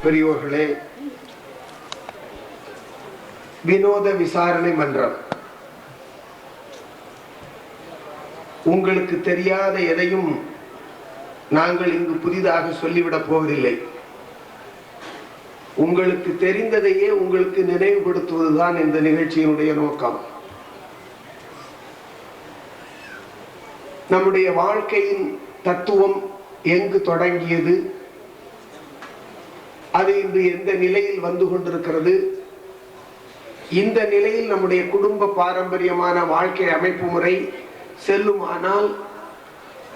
பெரியோர்களே, வினோத விசாரணை மன்றம் உங்களுக்கு தெரியாத எதையும் நாங்கள் இங்கு புதிதாக சொல்லிவிடப் போவதில்லை. உங்களுக்கு தெரிந்ததையே உங்களுக்கு நினைவுபடுத்துவதுதான் இந்த நிகழ்ச்சியினுடைய நோக்கம். நம்முடைய வாழ்க்கையின் தத்துவம் எங்கு தொடங்கியது, அது இன்று எந்த நிலையில் வந்து கொண்டிருக்கிறது, இந்த நிலையில் நம்முடைய குடும்ப பாரம்பரியமான வாழ்க்கை அமைப்பு முறை செல்லுமானால்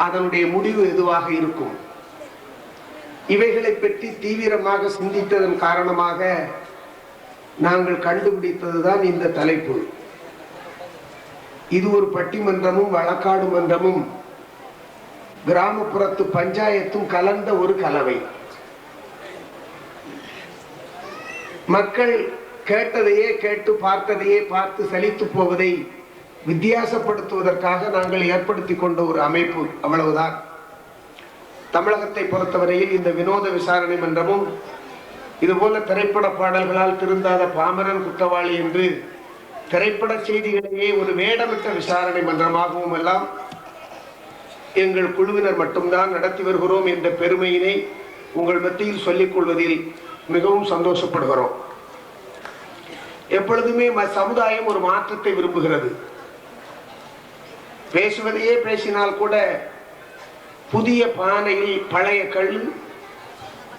அதனுடைய முடிவு எதுவாக இருக்கும், இவைகளை பற்றி தீவிரமாக சிந்தித்ததன் காரணமாக நாங்கள் கண்டுபிடித்ததுதான் இந்த தலைப்பு. இது ஒரு பட்டிமன்றமும் வழக்காடு மன்றமும் கிராமப்புறத்து பஞ்சாயத்தும் கலந்த ஒரு கலவை. மக்கள் கேட்டதையே கேட்டு பார்த்ததையே பார்த்து சலித்து போவதை வித்தியாசப்படுத்துவதற்காக நாங்கள் ஏற்படுத்தி கொண்ட ஒரு அமைப்பு, அவ்வளவுதான். தமிழகத்தை பொறுத்தவரையில் இந்த வினோத விசாரணை மன்றமும் இதுபோல திரைப்பட பாடல்களால் திருந்தாத பாமரன் குற்றவாளி என்று திரைப்பட செய்திகளையே ஒரு வேடமிட்ட விசாரணை மன்றமாகவும் எல்லாம் எங்கள் குழுவினர் மட்டும்தான் நடத்தி வருகிறோம் என்ற பெருமையினை உங்கள் மத்தியில் சொல்லிக் கொள்வதில் மிகவும் சந்தோஷப்படுகிறோம். எப்பொழுதுமே சமுதாயம் ஒரு மாற்றத்தை விரும்புகிறது. பேசுவதையே பேசினால் கூட புதிய பானையில் பழைய கல்,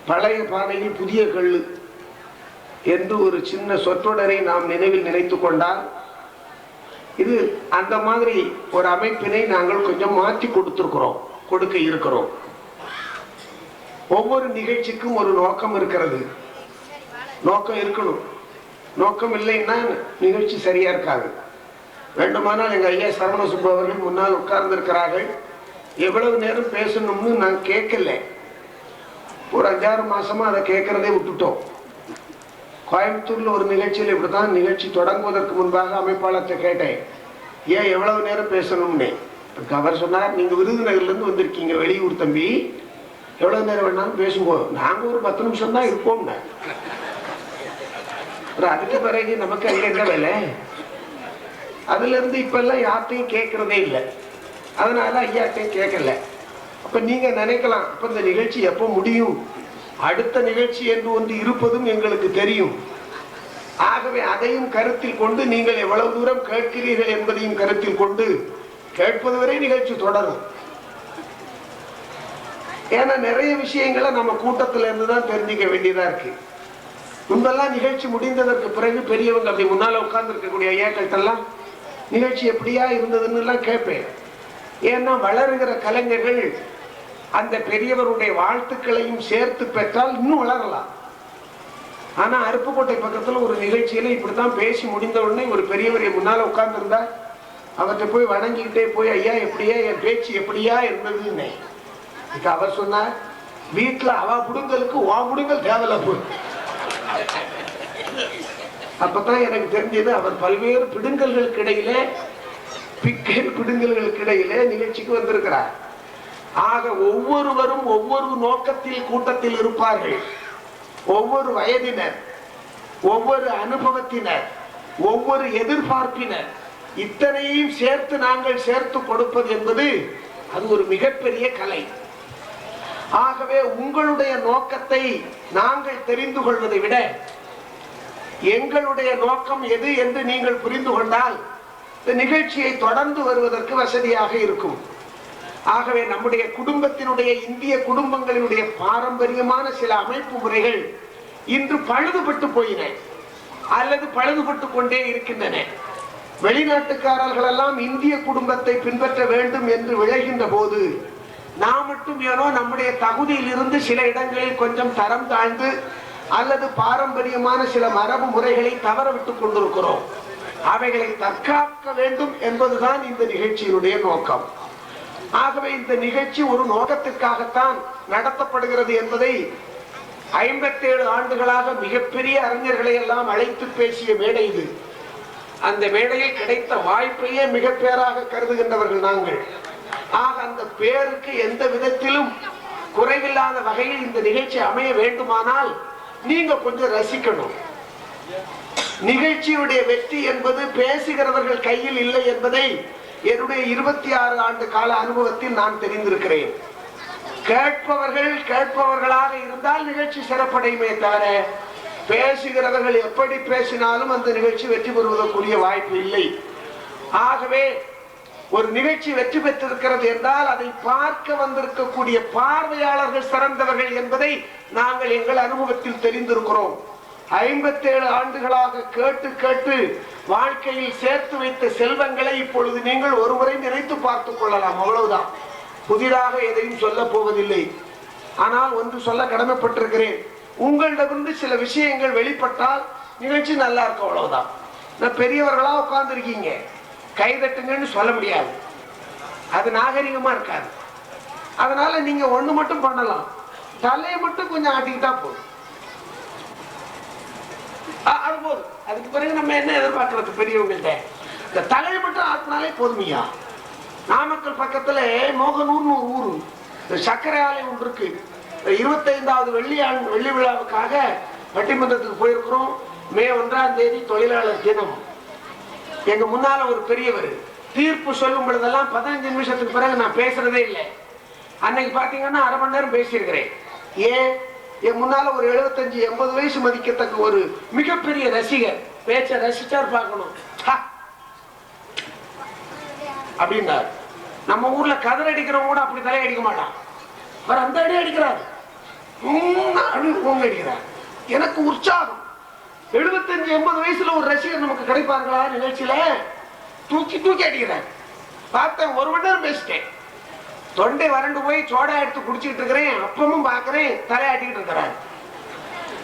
பழைய பானையில் புதிய கல் என்று ஒரு சின்ன சொற்றொடரை நாம் நினைவில் நினைத்து கொண்டால், இது அந்த மாதிரி ஒரு அமைப்பினை நாங்கள் கொஞ்சம் மாற்றி கொடுக்க இருக்கிறோம். ஒவ்வொரு நிகழ்ச்சிக்கும் ஒரு நோக்கம் இருக்கிறது. நோக்கம் இருக்கணும். நோக்கம் இல்லைன்னா நிகழ்ச்சி சரியா இருக்காது. வேண்டுமானால் எங்க ஐயா சரவண சுப்பு அவர்கள் முன்னால் உட்கார்ந்து இருக்கிறார்கள். எவ்வளவு நேரம் பேசணும்னு நான் கேட்கல. ஒரு 5-6 மாசமா அதை கேட்கறதே விட்டுட்டோம். கோயம்புத்தூர்ல ஒரு நிகழ்ச்சியில் இப்படிதான் நிகழ்ச்சி தொடங்குவதற்கு முன்பாக அமைப்பாளர்கிட்ட கேட்டேன், ஏன் எவ்வளவு நேரம் பேசணும்னு. அவர் சொன்னார், நீங்க விருதுநகர்ல இருந்து வந்திருக்கீங்க, வெளியூர் தம்பி, எவ்வளவு நேரம் வேணாலும் பேசும்போது நாங்க ஒரு 10 நிமிஷம் தான் இருப்போம். அதுக்கு பிறகு நமக்கு அங்க என்ன வேலை? அதுல இருந்து இப்ப எல்லாம் யார்ட்டையும் கேட்கறதே இல்லை. அதனால ஐயாட்டையும் கேட்கல. அப்ப நீங்க நினைக்கலாம், அப்ப இந்த நிகழ்ச்சி எப்ப முடியும், அடுத்த நிகழ்ச்சி என்று ஒன்று இருப்பதும் எங்களுக்கு தெரியும். ஆகவே அதையும் கருத்தில் கொண்டு நீங்கள் எவ்வளவு தூரம் கேட்கிறீர்கள் என்பதையும் கருத்தில் கொண்டு கேட்பது வரை நிகழ்ச்சி தொடரும். ஏன்னா நிறைய விஷயங்களை நம்ம கூட்டத்துல இருந்துதான் தெரிஞ்சுக்க வேண்டியதா இருக்கு. முன்பெல்லாம் நிகழ்ச்சி முடிந்ததற்கு பிறகு பெரியவங்க அப்படி முன்னால உட்கார்ந்து இருக்கக்கூடிய ஐயாக்கள்கிட்டெல்லாம் நிகழ்ச்சி எப்படியா இருந்ததுன்னு எல்லாம் கேட்பேன். ஏன்னா வளருகிற கலைஞர்கள் அந்த பெரியவருடைய வாழ்த்துக்களையும் சேர்த்து பெற்றால் இன்னும் வளரலாம். ஆனா அருப்புக்கோட்டை பக்கத்துல ஒரு நிகழ்ச்சியில இப்படித்தான் பேசி முடிந்த உடனே ஒரு பெரியவர் முன்னால உட்கார்ந்து இருந்தா அவர்கிட்ட போய் வணங்கிக்கிட்டே போய், ஐயா எப்படியா என் பேச்சு எப்படியா இருந்ததுன்னு. அவர் சொன்னார், வீட்டுல அவ புடுங்கலுக்கு வா புடுங்கல் தேவையில்ல போ. அப்பதான் எனக்கு தெரிஞ்சது அவர் பல்வேறு பிடுங்கல்களுக்கு இடையிலே, பிடுங்கல்களுக்கு இடையிலே நிகழ்ச்சிக்கு வந்திருக்கிறார். ஆக ஒவ்வொருவரும் ஒவ்வொரு நோக்கத்தில் கூட்டத்தில் இருப்பார்கள். ஒவ்வொரு வயதினர், ஒவ்வொரு அனுபவத்தினர், ஒவ்வொரு எதிர்பார்ப்பினர், இத்தனையும் சேர்த்து நாங்கள் சேர்த்து கொடுப்பது என்பது அது ஒரு மிகப்பெரிய கலை. ஆகவே உங்களுடைய நோக்கத்தை நாங்கள் தெரிந்து கொள்வதை விட எங்களுடைய நோக்கம் எது என்று நீங்கள் புரிந்து கொண்டால் இந்த நிகழ்ச்சியை தொடர்ந்து வருவதற்கு வசதியாக இருக்கும். ஆகவே நம்முடைய குடும்பத்தினுடைய, இந்திய குடும்பங்களினுடைய பாரம்பரியமான சில அமைப்பு முறைகள் இன்று பழுதுபட்டு போயின அல்லது பழுதுபட்டு கொண்டே இருக்கின்றன. வெளிநாட்டுக்காரர்கள் எல்லாம் இந்திய குடும்பத்தை பின்பற்ற வேண்டும் என்று விளைகின்ற போது நாம் மட்டும் ஏனோ நம்முடைய தகுதியில் இருந்து சில இடங்களில் கொஞ்சம் தரம் தாழ்ந்து அல்லது பாரம்பரியமான சில மரபு முறைகளை தவற விட்டுக் கொண்டிருக்கிறோம். அவைகளை தற்காக்க வேண்டும் என்பதுதான் இந்த நிகழ்ச்சியினுடைய நோக்கம். ஆகவே இந்த நிகழ்ச்சி ஒரு நோக்கத்திற்காகத்தான் நடத்தப்படுகிறது என்பதை 57 ஆண்டுகளாக மிகப்பெரிய அறிஞர்களை எல்லாம் அழைத்து பேசிய மேடை இது. அந்த மேடையில் கிடைத்த வாய்ப்பையே மிக பேராக கருதுகின்றவர்கள் நாங்கள். ஆக அந்த பேருக்கு எந்த விதத்திலும் குறைவில்லாத வகையில் இந்த நிகழ்ச்சி அமைய வேண்டுமானால் நீங்க கொஞ்சம் ரசிக்கணும். நிகழ்ச்சியுடைய வெற்றி என்பது பேசுகிறவர்கள் கையில் இல்லை என்பதை என்னுடைய 26 ஆண்டு கால அனுபவத்தில் நான் தெரிந்திருக்கிறேன். கேட்பவர்களாக இருந்தால் நிகழ்ச்சி சிறப்படையுமே தவிர பேசுகிறவர்கள் எப்படி பேசினாலும் அந்த நிகழ்ச்சி வெற்றி பெறுவதற்குரிய வாய்ப்பு இல்லை. ஆகவே ஒரு நிகழ்ச்சி வெற்றி பெற்றிருக்கிறது என்றால் அதை பார்க்க வந்திருக்கக்கூடிய பார்வையாளர்கள் சிறந்தவர்கள் என்பதை நாங்கள் எங்கள் அனுபவத்தில் தெரிந்திருக்கிறோம். 57 ஆண்டுகளாக கேட்டு கேட்டு வாழ்க்கையில் சேர்த்து வைத்த செல்வங்களை இப்பொழுது நீங்கள் ஒருமுறை நினைத்து பார்த்துக் கொள்ளலாம். அவ்வளவுதான். புதிதாக எதையும் சொல்ல போவதில்லை. ஆனால் ஒன்று சொல்ல கடமைப்பட்டிருக்கிறேன். உங்களிடமிருந்து சில விஷயங்கள் வெளிப்பட்டால் நிகழ்ச்சி நல்லா இருக்கும். அவ்வளவுதான். நான் பெரியவர்களா உட்கார்ந்து இருக்கீங்க, கைதட்டுங்கன்னு சொல்ல முடியாது, அது நாகரிகமா இருக்காது. அதனால நீங்க ஒண்ணு மட்டும் பண்ணலாம், தலையை மட்டும் கொஞ்சம் ஆட்டிக்கிட்டா போதும். அது போதும். அதுக்கு பிறகு நம்ம என்ன எதிர்பார்க்கறது பெரியவங்கள்ட்ட? இந்த தலையை மட்டும் ஆட்டினாலே போதுமையா. நாமக்கல் பக்கத்துல மோகனூர்னு ஒரு ஊரு, சர்க்கரை ஆலை ஒன்று இருக்கு. 25வது வெள்ளி விழாவுக்காக பட்டிமன்றத்துக்கு போயிருக்கிறோம். மே 1ஆம் தேதி தொழிலாளர் தினம். எங்க முன்னால ஒரு பெரியவர் தீர்ப்பு சொல்லும் பொழுதெல்லாம் 15 நிமிஷத்துக்கு பிறகு நான் பேசுறதே இல்லை. அன்னைக்கு பாத்தீங்கன்னா அரை மணி நேரம் பேசியிருக்கிறேன். ஏன்? என் முன்னால ஒரு 75-80 வயசு மதிக்கத்தக்க ஒரு மிகப்பெரிய ரசிகர் பேச்ச ரசிச்சார் பார்க்கணும் அப்படின்னாரு. நம்ம ஊர்ல கதர் அடிக்கிறவங்க கூட அப்படி தலை அடிக்க மாட்டான், அவர் அந்த அடி அடிக்கிறார், அடிக்கிறார். எனக்கு உற்சாகம். 75-80 வயசுல ஒரு ரசிகர் நமக்கு கிடைப்பார்களா நிகழ்ச்சியில? தூக்கி தூக்கி அடிக்கிறார். பார்த்தேன், ஒரு மணி நேரம் பேசிட்டேன். தொண்டை வறண்டு போய் சோடா எடுத்து குடிச்சிட்டு இருக்கிறேன். அப்பமும் பாக்குறேன் தலையாட்டிக்கிட்டு இருக்கிறார்.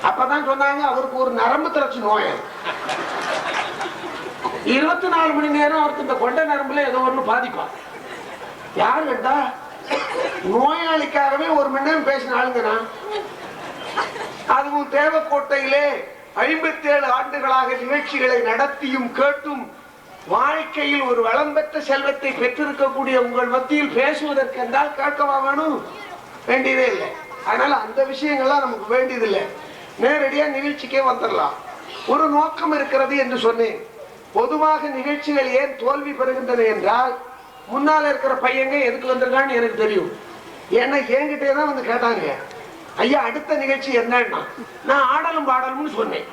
அப்பதான் சொன்னாங்க அவருக்கு ஒரு நரம்பு தளர்ச்சி நோய். 24 மணி நேரம் அவருக்கு இந்த கொண்ட நரம்புல ஏதோ ஒண்ணு பாதிப்பான். யாரு கேட்டா நோயாளிக்காகவே 1 மணி நேரம் பேசின ஆளுங்கண்ணா. அதுவும் தேவக்கோட்டையிலே 57 ஆண்டுகளாக நிகழ்ச்சிகளை நடத்தியும் கேட்டும் வாழ்க்கையில் ஒரு வளம் பெற்ற செல்வத்தை பெற்றிருக்கக்கூடிய உங்கள் மத்தியில் பேசுவதற்கு என்றால் கேட்கவா வேணும்? வேண்டியதே இல்லை. அதனால அந்த விஷயங்கள்லாம் நமக்கு வேண்டியதில்லை. நேரடியா நிகழ்ச்சிக்கே வந்துடலாம். ஒரு நோக்கம் இருக்கிறது என்று சொன்னேன். பொதுவாக நிகழ்ச்சிகள் ஏன் தோல்வி பெறுகின்றன என்றால், முன்னால இருக்கிற பையங்க எதுக்கு வந்திருக்கான்னு எனக்கு தெரியும். ஏன்னா என்கிட்டே தான் வந்து கேட்டாங்க, ஐயா அடுத்த நிகழ்ச்சி என்னன்னா நான் ஆடலும் பாடலும்னு சொன்னேன்.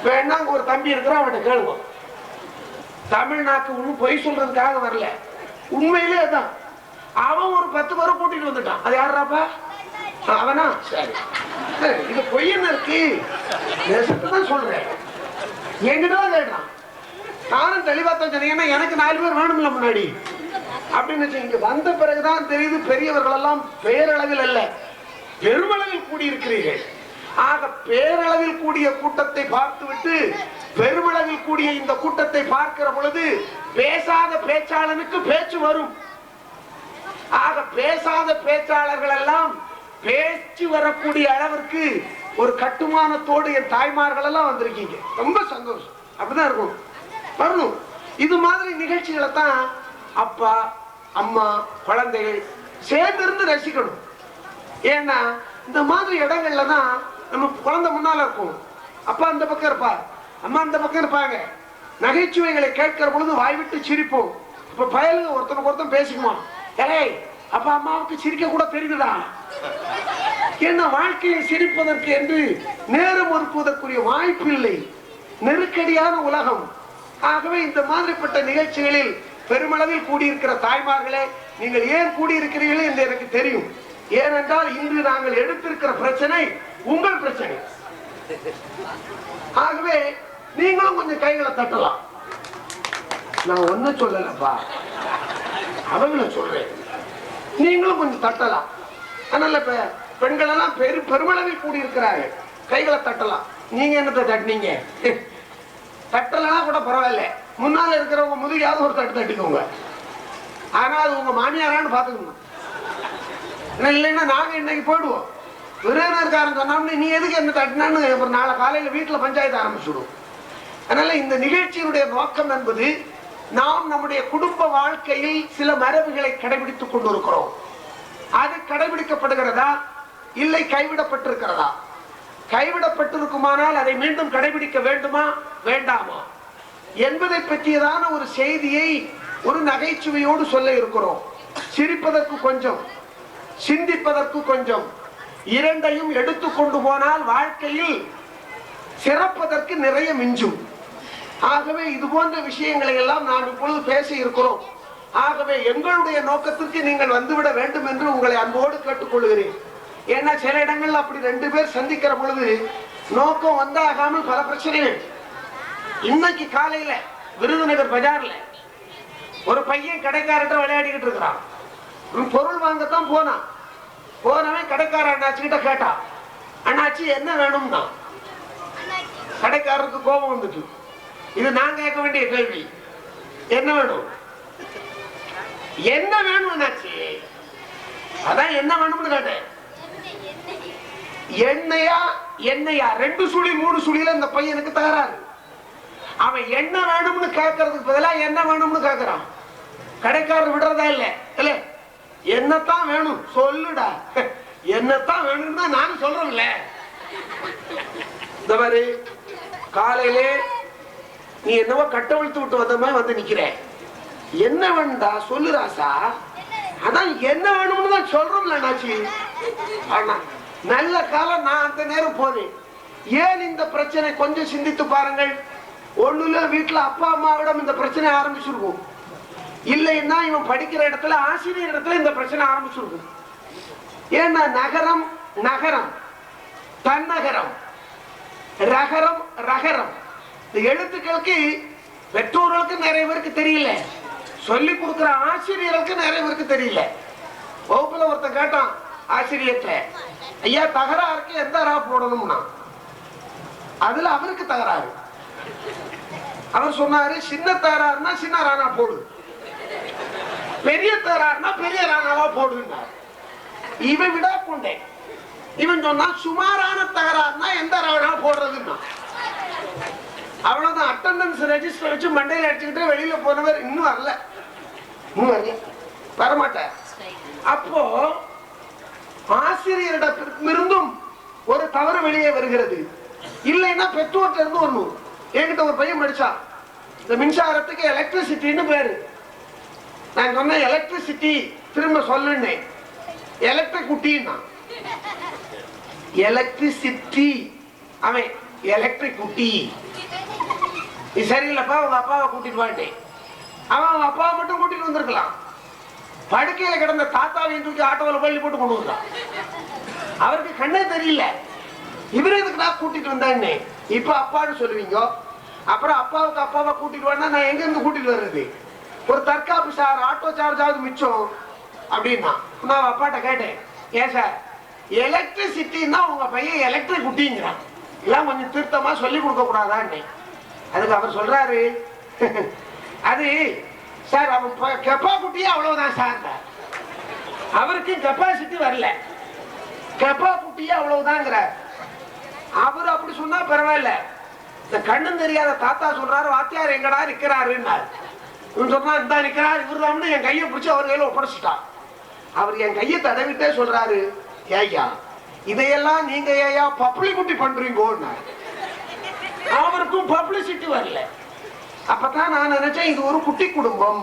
வேணா ஒரு தம்பி இருக்கிறான், அவன்கிட்ட கேளுங்க. தமிழ்நாட்டு ஒன்னும் பொய் சொல்றதுக்காக வரல, உண்மையிலே அதான். அவன் ஒரு 10 பேரை கூட்டிட்டு வந்துட்டான். அது யாராப்பா? அவனா? சரி, இது பொய்யன்னு இருக்கு, தான் சொல்றேன். எங்கிட்டதான் கேட்டான். நானும் தெளிவா தான் சொன்னேன், ஏன்னா எனக்கு 4 பேர் வேணும்ல முன்னாடி அப்படின்னு. இங்க வந்த பிறகுதான் தெரியுது பெரியவர்கள் எல்லாம் பெயரளவில் அல்ல பெருமளவில் கூடியிருக்கிறீர்கள். ஆக பேரளவில் கூடிய கூட்டத்தை பார்த்துவிட்டு பெருமளவில் கூடிய இந்த கூட்டத்தை பார்க்கிற பொழுது பேசாத பேச்சாளனுக்கு பேச்சு வரும். ஆக பேசாத பேச்சாளர்கள் எல்லாம் பேச்சு வரக்கூடிய அளவிற்கு ஒரு கட்டுமானத்தோடு என் தாய்மார்கள் எல்லாம் வந்திருக்கீங்க. ரொம்ப சந்தோஷம். அப்படிதான் இருக்கும், வரணும். இது மாதிரி நிகழ்ச்சிகளை தான் அப்பா அம்மா குழந்தைகள் சேர்ந்திருந்து ரசிக்கணும். ஏன்னா இந்த மாதிரி இடங்கள்ல தான் நம்ம குழந்தை முன்னால இருக்கும், அப்பா அந்த பக்கம் இருப்பார், அம்மா அந்த பக்கம் இருப்பாங்க. நகைச்சுவைகளை கேட்கிற பொழுது வாய்விட்டு சிரிப்போம். இப்ப பயலுங்க ஒருத்தனுக்கு ஒருத்தன் பேசிக்குமா, ஏய் அப்பா அம்மாவுக்கு சிரிக்க கூட தெரியுதா? ஏன்னா வாழ்க்கையை சிரிப்பதற்கு என்று நேரம் ஒதுக்குவதற்குரிய வாய்ப்பு இல்லை, நெருக்கடியான உலகம். ஆகவே இந்த மாதிரிப்பட்ட நிகழ்ச்சிகளில் பெருமளவில் கூடியிருக்கிற தாய்மார்களே, நீங்கள் ஏன் கூடியிருக்கிறீர்கள் என்று எனக்கு தெரியும். ஏனென்றால் இன்று நாங்கள் எடுத்திருக்கிற பிரச்சனை உங்கள் பிரச்சனை. ஆகவே நீங்களும் கொஞ்சம் கைகளை தட்டலாம். நான் ஒண்ணு சொல்லலப்பா, அவங்கள சொல்றேன். நீங்களும் கொஞ்சம் தட்டலாம். அதனால இப்ப பெண்கள் எல்லாம் பெருமளவில் கூடியிருக்கிறார்கள், கைகளை தட்டலாம். நீங்க என்னத்தை தட்டினீங்க? தட்டலாம் கூட பரவாயில்ல, முன்னால இருக்கிறவங்க முதுகியாவது ஒரு தட்டு தட்டிக்கோங்க. ஆனா அது உங்க மாமியாரான்னு பாத்துக்கணும். இல்லைன்னா நாங்க இன்னைக்கு போயிடுவோம். விருந்தினர்காரன் சொன்னோம்னு நீ எதுக்கு என்ன தட்டினான்னு ஒரு நாளை காலையில வீட்டுல பஞ்சாயத்து ஆரம்பிச்சுடும். அதனால இந்த நிகழ்ச்சியினுடைய நோக்கம் என்பது, நாம் நம்முடைய குடும்ப வாழ்க்கையில் சில மரபுகளை கடைபிடித்துக் கொண்டிருக்கிறோம். அது கடைபிடிக்கப்படுகிறதா இல்லை கைவிடப்பட்டிருக்கிறதா? கைவிடப்பட்டிருக்குமானால் அதை மீண்டும் கடைபிடிக்க வேண்டுமா வேண்டாமா என்பதை பற்றியதான ஒரு செய்தியை ஒரு நகைச்சுவையோடு சொல்ல இருக்கிறோம். சிரிப்பதற்கு கொஞ்சம், சிந்திப்பதற்கு கொஞ்சம், இரண்டையும் எடுத்துக்கொண்டு போனால் வாழ்க்கையில் சிறப்பதற்கு நிறைய மிஞ்சும். ஆகவே இது போன்ற விஷயங்களை எல்லாம் நாம் இப்பொழுது பேச இருக்கிறோம். ஆகவே எங்களுடைய நோக்கத்திற்கு நீங்கள் வந்துவிட வேண்டும் என்று உங்களை அன்போடு கேட்டுக்கொள்கிறேன். ஏன்னா சில இடங்கள்ல அப்படி ரெண்டு பேர் சந்திக்கிற பொழுது நோக்கம் வந்தாகாமல் பல பிரச்சனைகள். இன்னைக்கு காலையில விருதுநகர் பஜார்ல ஒரு பையன் கடைக்காரர்கிட்ட விளையாடிக்கிட்டு இருக்கிறான். பொருள் வாங்கத்தான் போனான். போனவன் கடைக்கார அண்ணாச்சி கிட்ட கேட்டான், அண்ணாச்சி என்ன வேணும்னா? கடைக்காரருக்கு கோபம் வந்துட்டு, இது நான் கேட்க வேண்டிய கேள்வி, என்ன வேணும் என்ன வேணும் அண்ணாச்சி? அதான் என்ன வேணும்னு கேட்டேன். எண்ணெயா எண்ணெயா 2 சுழி 3 சுழியில இந்த பையனுக்கு தகராறு. அவன் என்ன வேணும்னு கேட்கறதுக்கு பதிலா என்ன வேணும்னு கேட்கிறான். கடைக்காரர் விடுறதா இல்ல, இல்ல என்னத்தான் வேணும் சொல்லுடா, என்னத்தான் வேணும்னா நான் சொல்றேன்ல. இந்த மாதிரி காலையிலே நீ என்னவோ கட்டவிழ்த்து விட்டு வந்த மாதிரி வந்து நிக்கிற, என்ன வேணும்டா சொல்லு ராசா. அதான் என்ன வேணும்னு தான் சொல்றோம்ல அண்ணாச்சி. ஆனா நல்ல காலம் நான் அந்த நேரம் போனேன். ஏன் இந்த பிரச்சனை கொஞ்சம் சிந்தித்து பாருங்கள். ஒண்ணுல வீட்டுல அப்பா அம்மாவிடம் இந்த பிரச்சனை ஆரம்பிச்சிருக்கும், இல்லைன்னா இவன் படிக்கிற இடத்துல ஆசிரியர் இடத்துல இந்த பிரச்சனை ஆரம்பிச்சிருக்கும். ஏன்னா நகரம் நகரம், தன்னகரம், ரகரம் ரகரம், இந்த எழுத்துக்களுக்கு பெற்றோர்களுக்கு நிறைய பேருக்கு தெரியல, சொல்லி கொடுக்கிற ஆசிரியர்களுக்கு நிறைய பேருக்கு தெரியல. வகுப்புல ஒருத்தன் கேட்டான் ஆசிரியர்கிட்ட, ஐயா தகராறுக்கு எந்த ரா போடணும்னா? அதுல அவருக்கு தகராறு. அவர் சொன்னாரு, சின்ன தகராறுனா சின்ன ராணா போடு, பெரிய தகராறுனா பெரிய ராணாவா போடுனார். இவன் விடா கொண்டேன். இவன் சொன்னா சுமாரான தகராறுனா எந்த ராணா போடுறதுன்னா? அவ்வளவுதான். அட்டெண்டன்ஸ் ரெஜிஸ்டர் வச்சு மண்டையில அடிச்சுக்கிட்டு வெளியில போனவர் இன்னும் வரல, இன்னும் வரல, வரமாட்டார். அப்போ ஆசிரியரிடமிருந்தும் ஒரு தவறு வெளியே வருகிறது. இல்லைன்னா பெற்றோர்கிட்ட இருந்து வரணும். என்கிட்ட ஒரு பையன் படிச்சா, இந்த மின்சாரத்துக்கு எலக்ட்ரிசிட்டின்னு பேரு. நான் சொன்னேன் எலக்ட்ரிசிட்டி, திரும்ப சொல்லுன்னேன் எலக்ட்ரிக் குட்டின்னா. எலக்ட்ரிசிட்டி, அவன் எலக்ட்ரிக் குட்டி. இது சரியில்லப்பா, உங்க அப்பாவை கூட்டிட்டு வாட்டேன். அவன் அவங்க அப்பாவை மட்டும் கூட்டிட்டு வந்திருக்கலாம். படுக்கையில கிடந்த தாத்தாவையும் தூக்கி ஆட்டோவில் பள்ளி போட்டு கொண்டு வந்தான். அவருக்கு கண்ணே தெரியல, இவரு எதுக்கு நான் கூட்டிட்டு வந்தேன்னு. இப்ப அப்பான்னு சொல்லுவீங்க, அப்புறம் அப்பாவுக்கு அப்பாவை கூட்டிட்டு வந்தா நான் எங்க இருந்து கூட்டிட்டு வர்றது? ஒரு தற்காப்பு சார், ஆட்டோ சார்ஜாவது மிச்சம் அப்படின்னா. நான் அப்பாட்ட கேட்டேன், ஏன் சார் எலக்ட்ரிசிட்டின்னா உங்க பையன் எலக்ட்ரிக் குட்டிங்கிறான், எல்லாம் கொஞ்சம் திருத்தமா சொல்லி கொடுக்க கூடாதான்னு. அதுக்கு அவர் சொல்றாரு, அது சார் அவன் கெப்பாசிட்டியே அவ்வளவுதான் சார், அவருக்கு கெப்பாசிட்டி வரல, கெப்பாசிட்டியே அவ்வளவுதாங்கிறார். அவர் அப்படி சொன்னா பரவாயில்ல. இந்த கண்ணும் தெரியாத தாத்தா சொல்றாரு, வாத்தியார் எங்கடா நிக்கிறாருன்னாரு. இவன் சொன்னா இந்த நிக்கிறார், இவர் தான் என் கையை பிடிச்சி அவர் கையில ஒப்படைச்சிட்டான். அவர் என் கையை தடவிட்டே சொல்றாரு, ஏய்யா இதையெல்லாம் நீங்க ஏயா பப்ளிசிட்டி பண்றீங்கன்னு. அவருக்கும் பப்ளிசிட்டி வரல. அப்பதான் நான் நினைச்சேன், இது ஒரு குட்டி குடும்பம்,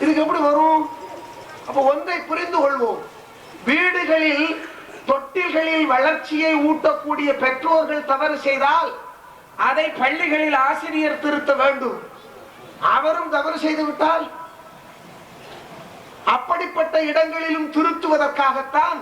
இதுக்கு எப்படி வரும்? அப்ப ஒன்றை புரிந்து கொள்வோம். வீடுகளில் தொட்டில்களில் வளர்ச்சியை ஊட்டக்கூடிய பெற்றோர்கள் தவறு செய்தால் அதை பள்ளிகளில் ஆசிரியர் திருத்த வேண்டும். அவரும் தவறு செய்து விட்டால் அப்படிப்பட்ட இடங்களிலும் திருத்துவதற்காகத்தான்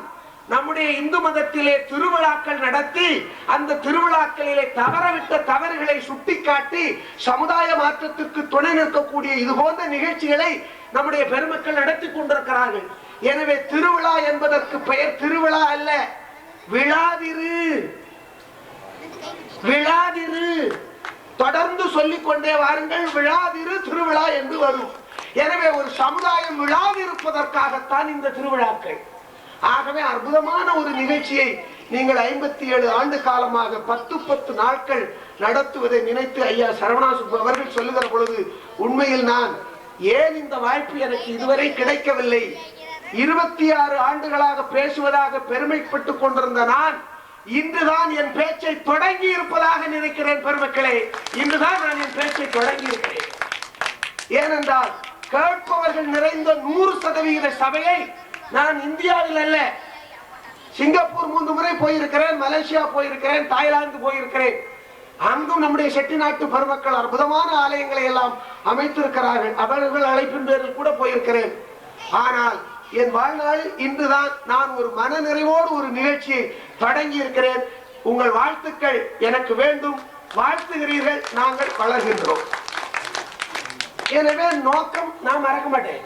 நம்முடைய இந்து மதத்திலே திருவிழாக்கள் நடத்தி அந்த திருவிழாக்களிலே தவறவிட்ட தவறுகளை சுட்டிக்காட்டி சமுதாய மாற்றத்திற்கு துணை நிற்கக்கூடிய இது போன்ற நிகழ்ச்சிகளை நம்முடைய பெருமக்கள் நடத்தி கொண்டிருக்கிறார்கள். எனவே திருவிழா என்பதற்கு பெயர் திருவிழா அல்ல, விழாதிரு. விழாதிரு தொடர்ந்து சொல்லிக் கொண்டே வாருங்கள், விழாதிரு திருவிழா என்று வரும். எனவே ஒரு சமுதாயம் விழாதிருப்பதற்காகத்தான் இந்த திருவிழாக்கள். ஆகவே அற்புதமான ஒரு நிகழ்ச்சியை நீங்கள் 57 ஆண்டு காலமாக 10 நாட்கள் நடத்துவதை நினைத்து ஐயா சரவணாசுப்பு அவர்கள் சொல்லுகிற பொழுது உண்மையில் நான் ஏன் இந்த வாய்ப்பு எனக்கு இதுவரை கிடைக்கவில்லை, 26 ஆண்டுகளாக பேசுவதாக பெருமைப்பட்டுக் கொண்டிருந்த நான் இன்றுதான் என் பேச்சை தொடங்கி இருப்பதாக நினைக்கிறேன் பெருமக்களே. இன்றுதான் நான் என் பேச்சை தொடங்கி இருக்கிறேன். ஏனென்றால் கேட்பவர்கள் நிறைந்த 100% சபையை நான் இந்தியாவில் அல்ல, சிங்கப்பூர் 3 முறை போயிருக்கிறேன், மலேசியா போயிருக்கிறேன், தாய்லாந்து போயிருக்கிறேன். அங்கும் நம்முடைய செட்டிநாட்டு பெருமக்கள் அற்புதமான ஆலயங்களை எல்லாம் அமைத்திருக்கிறார்கள். அவர்கள் அழைப்பின் பேரில் கூட போயிருக்கிறேன். ஆனால் என் வாழ்நாளில் இன்றுதான் நான் ஒரு மன நிறைவோடு ஒரு நிகழ்ச்சியை தொடங்கி இருக்கிறேன். உங்கள் வாழ்த்துக்கள் எனக்கு வேண்டும். வாழ்த்துகிறீர்கள், நாங்கள் வளர்கின்றோம். எனவே நோக்கம் நான் மறக்க மாட்டேன்.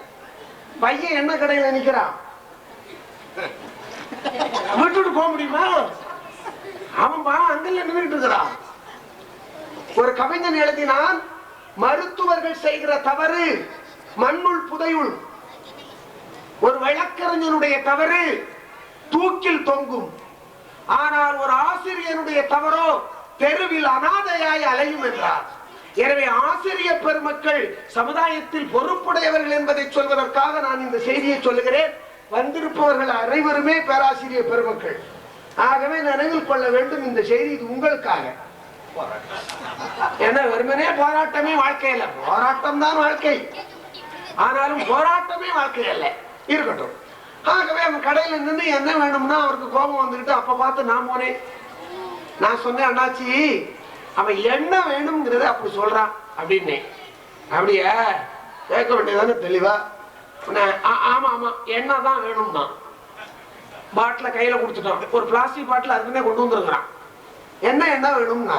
பையன் என்ன கடையில் நிற்கிறான், விட்டுட்டு போக முடியுமா? அவன் அங்கல்ல நின்றுட்டு இருக்கிறான். ஒரு கவிஞன் எழுதினான், மருத்துவர்கள் செய்கிற தவறு மண்ணுள் புதையுள், ஒரு வழக்கறிஞனுடைய தவறு தூக்கில் தொங்கும், ஆனால் ஒரு ஆசிரியனுடைய தவறோ தெருவில் அனாதையாய் அலையும் என்றார். எனவே ஆசிரியர் பெருமக்கள் சமுதாயத்தில் பொறுப்புடையவர்கள் என்பதை சொல்வதற்காக நான் இந்த செய்தியை சொல்லுகிறேன். வந்திருப்பவர்கள் அனைவருமே பேராசிரியர் பெருமக்கள். ஆகவே நினைவில் கொள்ள வேண்டும் இந்த செய்தி, இது உங்களுக்காக. என்ன வெறுமனே போராட்டமே வாழ்க்கை அல்ல, போராட்டம் தான் வாழ்க்கை. ஆனாலும் போராட்டமே வாழ்க்கை அல்ல, இருக்கட்டும். ஆகவே அவன் கடையில நின்று என்ன வேணும்னா அவருக்கு கோபம் வந்துகிட்டு அப்ப பார்த்து நான் போனேன். நான் சொன்னேன், அண்ணாச்சி அவன் என்ன வேணும்ங்கிறத அப்படி சொல்றான் அப்படின்னு. அப்படியா கேட்க வேண்டியதானே தெளிவா? ஆமா ஆமா என்னதான் வேணும்னா பாட்டில கையில கொடுத்துட்டான். ஒரு பிளாஸ்டிக் பாட்டில் அதுக்குன்னே கொண்டு வந்துருக்கிறான். என்ன வேணும்னா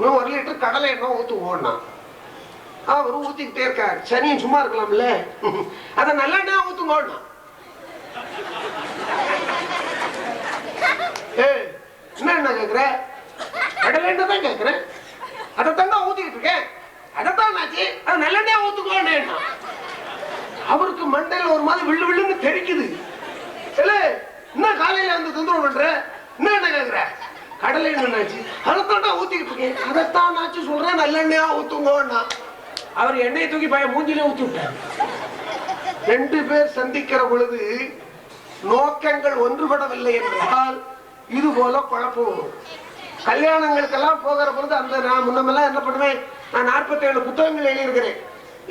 1 லிட்டர் கடலை எண்ணெய் ஊத்துவோம்னா அவரு ஊத்திக்கிட்டே இருக்காரு. சனியும் சும்மா இருக்கலாம்ல, அத நல்லெண்ணெய் ஊத்துங்கோன்னா. என்ன கேக்குற? கடலை எண்ணெய் தான் கேக்குறேன், அதைத்தான் ஊத்திக்கிட்டு இருக்கேன். அதைத்தான் ஆச்சு, அது நல்லெண்ணெய் ஊத்துக்கோன்னா. அவருக்கு மண்டையில ஒரு மாதிரி வில்லு வில்லுன்னு தெரிக்குது. என்ன காலையில வந்து தொந்தரவு பண்ற? என்ன கேக்குற? கடலை எண்ணெய் அதைத்தான் ஊத்திக்கிட்டு இருக்கேன். அதைத்தான் ஆச்சு சொல்றேன், நல்லெண்ணெயா ஊத்துங்கோன்னா. அவர் எண்ணெயை தூக்கி பையன் மூஞ்சிலே ஊத்தி விட்டார். 2 பேர் சந்திக்கிற பொழுது நோக்கங்கள் ஒன்றுபடவில்லை என்றால் இது போல குழப்பம். கல்யாணங்களுக்கெல்லாம் போகிற பொழுது அந்த நான் முன்னமெல்லாம் என்ன பண்ணுவேன், நான் 47 புத்தகங்கள் எழுதியிருக்கிறேன்.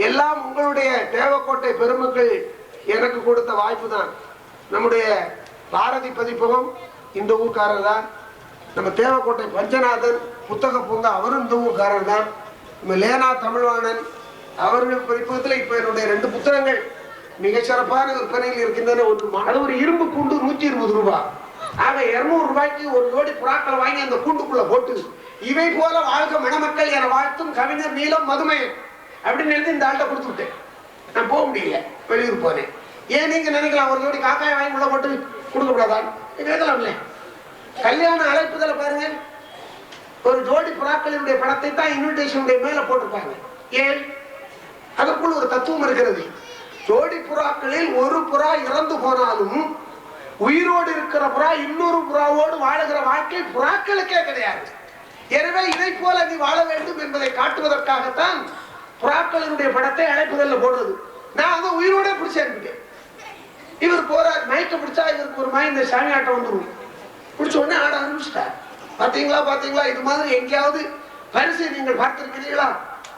எல்லாம் உங்களுடைய தேவக்கோட்டை பெருமக்கள் எனக்கு கொடுத்த வாய்ப்பு தான். நம்முடைய பாரதி பதிப்பகம் இந்த ஊர்க்காரர் தான். நம்ம தேவக்கோட்டை பஞ்சநாதன் புத்தக பூங்கா அவரும் இந்த ஊர்க்காரர் தான். நம்ம லேனா தமிழ்வாணன் அவர்கள் பதிப்பகத்தில் இப்ப என்னுடைய 2 புத்தகங்கள் மிக சிறப்பான விற்பனையில் இருக்கின்றன. அது ஒரு இரும்பு கூண்டு 120 ரூபாய். ஆக 200 ரூபாய்க்கு ஒரு ஜோடி புறாக்களை வாங்கி அந்த கூண்டுக்குள்ள போட்டு இவை போல வாழ்க மணமக்கள் என வாழ்த்தும் கவிஞர் நீலம் மதுமையன் அப்படின்னு எழுதி இந்த ஆள்கிட்ட கொடுத்து விட்டேன். நான் போக முடியல, வெளியூர் போனேன். ஏன் நீங்க நினைக்கலாம் ஒரு ஜோடி காக்காய் வாங்கி உள்ள போட்டு கொடுக்க கூடாதான்? கேட்கலாம்ல. கல்யாண அழைப்புதல பாருங்க, ஒரு ஜோடி புறாக்களினுடைய படத்தை தான் இன்விடேஷனுடைய மேல போட்டிருப்பாங்க. ஏன்? அதற்குள் ஒரு தத்துவம் இருக்கிறது. ஜோடி புறாக்களில் ஒரு புறா இறந்து போனாலும் உயிரோடு இருக்கிற புறா இன்னொரு புறாவோடு வாழுகிற வாழ்க்கை புறாக்களுக்கே கிடையாது. எனவே இதை போல நீ வாழ வேண்டும் என்பதை காட்டுவதற்காகத்தான் புறாக்களினுடைய படத்தை அழைப்புதல்ல போடுறது. நான் அதை உயிரோட பிடிச்சு அனுப்பிட்டேன். இவர் போறார், மயக்க பிடிச்சா இவருக்கு ஒரு மாதிரி இந்த சாமி ஆட்டம் வந்துடும். பிடிச்ச உடனே ஆட ஆரம்பிச்சுட்டார். பாத்தீங்களா இது மாதிரி எங்கேயாவது பரிசு நீங்கள் பார்த்திருக்கிறீர்களா?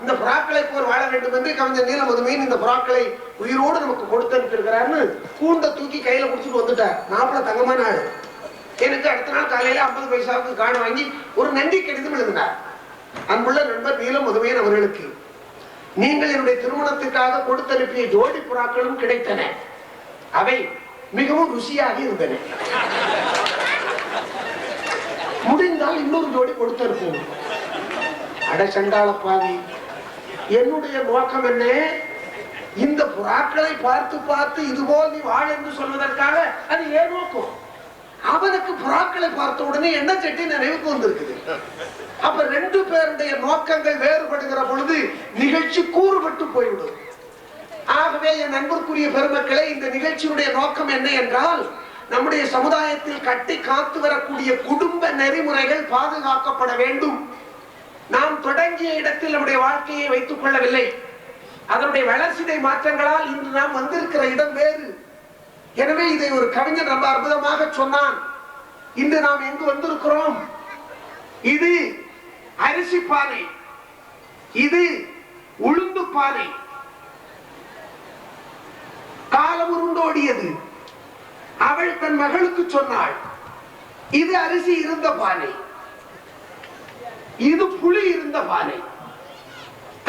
இந்த புறாக்களை போர் வாழ வேண்டும் என்று கவிஞர் நீல மதுமையின் இந்த புறாக்களை உயிரோடு நமக்கு கொடுத்து அனுப்பியிருக்கிறார்னு கூண்டை தூக்கி கையில குடிச்சுட்டு வந்துட்டார். நாப்பல தங்கமான ஆள். எனக்கு அடுத்த நாள் காலையில 50 பைசாவுக்கு காண வாங்கி ஒரு நன்றி கடிதம் எழுதினார். அன்புள்ள நண்பர் நீல மதுமையின் அவர்களுக்கு, நீங்கள் என்னுடைய திருமணத்திற்காக கொடுத்து அனுப்பிய ஜோடி புறாக்களும் கிடைத்தன. அவை மிகவும் ருசியாக இருந்தன. முடிந்தால் இன்னொரு ஜோடி கொடுத்து அனுப்புவோம். அட சண்டாள பாவி, என்னுடைய நோக்கம் என்ன? இந்த புறாக்களை பார்த்து பார்த்து இதுபோல் நீ வாழ என்று சொல்வதற்காக அது ஏன் நோக்கம்? அவனுக்கு புறாக்களை பார்த்த உடனே என்ன செட்டி நினைவுக்கு வந்திருக்குது. அப்ப 2 பேருடைய நோக்கங்கள் வேறுபடுகிற பொழுது நிகழ்ச்சி கூறுபட்டு போய்விடும். ஆகவே என் அன்பிற்குரிய பெருமக்களே, இந்த நிகழ்ச்சியுடைய நோக்கம் என்ன என்றால், நம்முடைய சமுதாயத்தில் கட்டி காத்து வரக்கூடிய குடும்ப நெறிமுறைகள் பாதுகாக்கப்பட வேண்டும். நாம் தொடங்கிய இடத்தில் நம்முடைய வாழ்க்கையை வைத்துக் கொள்ளவில்லை. அதனுடைய வளர்ச்சிதை மாற்றங்களால் இன்று நாம் வந்திருக்கிற இடம் வேறு. எனவே இதை ஒரு கவிஞர் ரொம்ப அற்புதமாக சொன்னான். இன்று நாம் எங்கு வந்திருக்கிறோம்? இது அரிசி பானை, இது உளுந்து பானை. காலம் உருண்டோடியது. அவள் தன் மகளுக்கு சொன்னாள், இது அரிசி இருந்த பானை, இது புளி இருந்த பானை.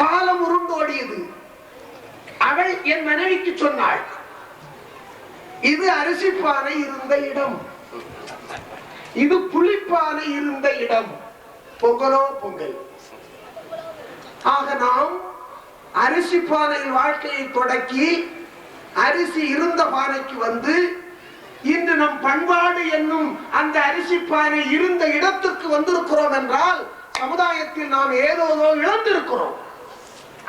காலம் உருண்டோடியது. அவள் என் மனைவிக்கு சொன்னாள், இது அரிசி பானை இருந்த இடம், இது புளிப்பானை இருந்த இடம். பொங்கலோ பொங்கல். ஆக நாம் அரிசி பானையில் வாழ்க்கையை தொடக்கி அரிசி இருந்த பானைக்கு வந்து இன்று நம் பண்பாடு என்னும் அந்த அரிசி பானை இருந்த இடத்துக்கு வந்திருக்கிறோம் என்றால் சமுதாயத்தில் நாம் ஏதோ இழந்திருக்கிறோம்.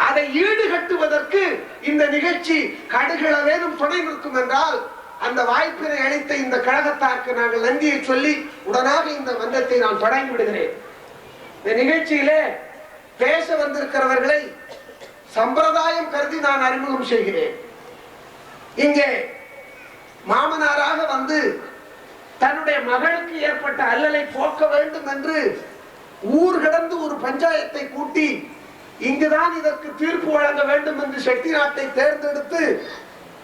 அதை ஈடுகட்டுவதற்கு இந்த நிகழ்ச்சி கடுகளவேனும் துணை நிற்கும் என்றால் அந்த வாய்ப்பினை அளித்த இந்த கழகத்தாருக்கு நாங்கள் நன்றியை சொல்லி உடனாக இந்த மன்றத்தை நான் தொடங்கி விடுகிறேன். இந்த நிகழ்ச்சியிலே பேச வந்திருக்கிறவர்களை சம்பிரதாயம் கருதி நான் அறிமுகம் செய்கிறேன். இங்கே மாமனாராக வந்து தன்னுடைய மகளுக்கு ஏற்பட்ட அல்லலை போக்க வேண்டும் என்று ஊர் கடந்து ஒரு பஞ்சாயத்தை கூட்டி இங்குதான் இதற்கு தீர்ப்பு வழங்க வேண்டும் என்று செட்டி நாட்டை தேர்ந்தெடுத்து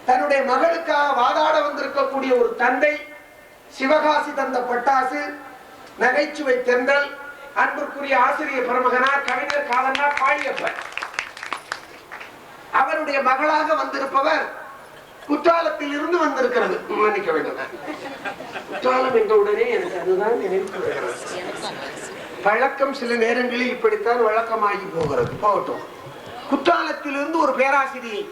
தன்னுடைய மகளுக்காக வாதாட வந்திருக்கக்கூடிய ஒரு தந்தை, சிவகாசி தந்த பட்டாசு, நகைச்சுவை தென்றல், அன்புக்குரிய ஆசிரியர் பெருமகனார் கவிஞர் காலனார் பாழியப்பர். அவருடைய மகளாக வந்திருப்பவர் குற்றாலத்தில் இருந்து வந்திருக்கிறது. மன்னிக்க வேண்டும், குற்றாலம் என்ற உடனே எனக்கு அதுதான் நினைவு வருகிறது. பழக்கம் சில நேரங்களில் இப்படித்தான் வழக்கமாகி போகிறது. போகட்டும். குற்றாலத்தில் இருந்து ஒரு பேராசிரியை,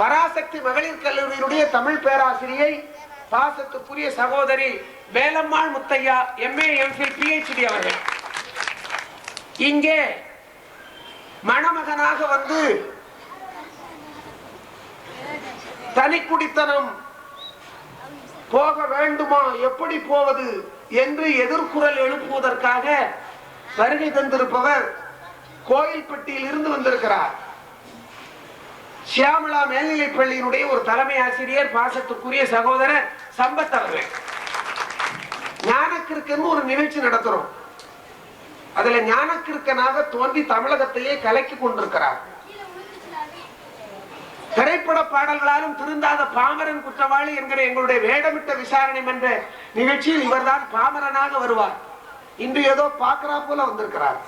பராசக்தி மகளிர் கல்லூரியினுடைய தமிழ் பேராசிரியை, பாசத்துக்குரிய சகோதரி Velammal Muthiah MA MPhil PhD அவர்கள் இங்கே மணமகனாக வந்து தனிக்குடித்தனம் போக வேண்டுமா, எப்படி போவது என்று எதிர்குரல் எழுப்புவதற்காக வருகை தந்திருப்பவர் கோயில்பட்டியில் இருந்து வந்திருக்கிறார். சியாமலா மேல்நிலைப் பள்ளியினுடைய ஒரு தலைமை ஆசிரியர், பாசத்துக்குரிய சகோதரர் சம்பத் அவர்கள். ஞானக்கிருக்கன் ஒரு நிகழ்ச்சி நடத்துறோம். அதுல ஞானக்கிருக்கனாக தோன்றி தமிழகத்தையே கலக்கி கொண்டிருக்கிறார். திரைப்பட பாடல்களாலும் திருந்தாத பாமரன் குற்றவாளி என்கிற எங்களுடைய வேடமிட்ட விசாரணை என்ற நிகழ்ச்சியில் இவர்தான் பாமரனாக வருவார். இன்று ஏதோ பாக்குறா போல வந்திருக்கிறார்.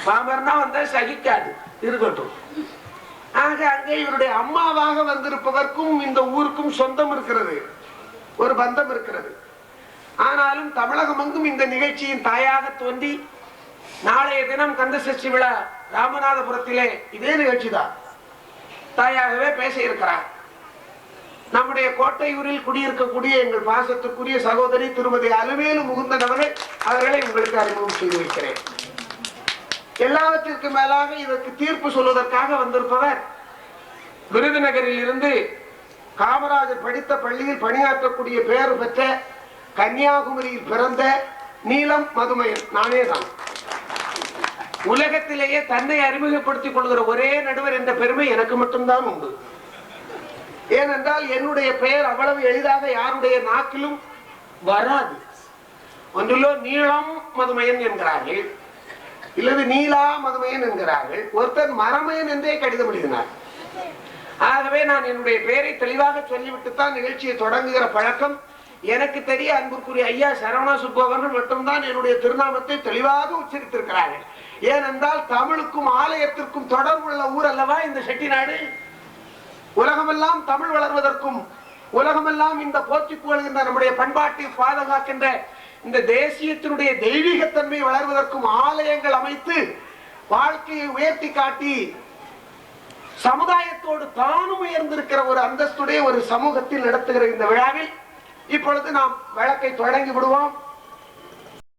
பாமரனா வந்தா சகிக்காது, இருக்கட்டும். ஆக அங்கே இவருடைய அம்மாவாக வந்திருப்பதற்கும் இந்த ஊருக்கும் சொந்தம் இருக்கிறது, ஒரு பந்தம் இருக்கிறது. ஆனாலும் தமிழகம் எங்கும் இந்த நிகழ்ச்சியின் தாயாக தோன்றி நாளைய தினம் கந்த சஷ்டி விழா ராமநாதபுரத்திலே இதே நிகழ்ச்சி தான் தாயாகவே பேச இருக்கிறார். நம்முடைய கோட்டையூரில் குடியிருக்கக்கூடிய எங்கள் பாசத்துக்குரிய சகோதரி திருமதி அலுவேலு முகுந்தன் அவர்களை உங்களுக்கு அறிமுகம் செய்து வைக்கிறேன். எல்லாவற்றிற்கு மேலாக இதற்கு தீர்ப்பு சொல்வதற்காக வந்திருப்பவர் விருதுநகரில் இருந்து காமராஜர் படித்த பள்ளியில் பணியாற்றக்கூடிய பெயர் பெற்ற, கன்னியாகுமரியில் பிறந்த நீலம் மதுமையன் நானே தான். உலகத்திலேயே தன்னை அறிமுகப்படுத்திக் கொள்கிற ஒரே நடுவர் என்ற பெருமை எனக்கு மட்டும்தான் உண்டு. ஏனென்றால் என்னுடைய பெயர் அவ்வளவு எளிதாக யாருடைய நாக்கிலும் வராது. ஒன்றிலோ நீளம் மதுமையன் என்கிறார்கள், இல்லது நீலா மதுமையன் என்கிறார்கள், ஒருத்தர் மரமையன் என்றே கடிதம் எழுதினார். ஆகவே நான் என்னுடைய பெயரை தெளிவாக சொல்லிவிட்டுத்தான் நிகழ்ச்சியை தொடங்குகிற பழக்கம் எனக்கு தெரிய. அன்புக்குரிய ஐயா சரவணா சுப்பு அவர்கள் மட்டும்தான் என்னுடைய திருநாமத்தை தெளிவாக உச்சரித்திருக்கிறார்கள். ஏனென்றால் தமிழுக்கும் ஆலயத்திற்கும் தொடர்புள்ள ஊர் அல்லவா இந்த செட்டிநாடு. உலகமெல்லாம் தமிழ் வளர்வதற்கும், உலகமெல்லாம் இந்த போற்றி புகழ்கின்ற நம்முடைய பண்பாட்டை பாதுகாக்கின்ற இந்த தேசியத்தினுடைய தெய்வீகத்தன்மை வளர்வதற்கும் ஆலயங்கள் அமைத்து வாழ்க்கையை உயர்த்தி காட்டி சமுதாயத்தோடு தானும் உயர்ந்திருக்கிற ஒரு அந்தஸ்துடைய ஒரு சமூகத்தில் நடத்துகிற இந்த விழாவில் இப்பொழுது நாம் வழக்கை தொடங்கி விடுவோம்.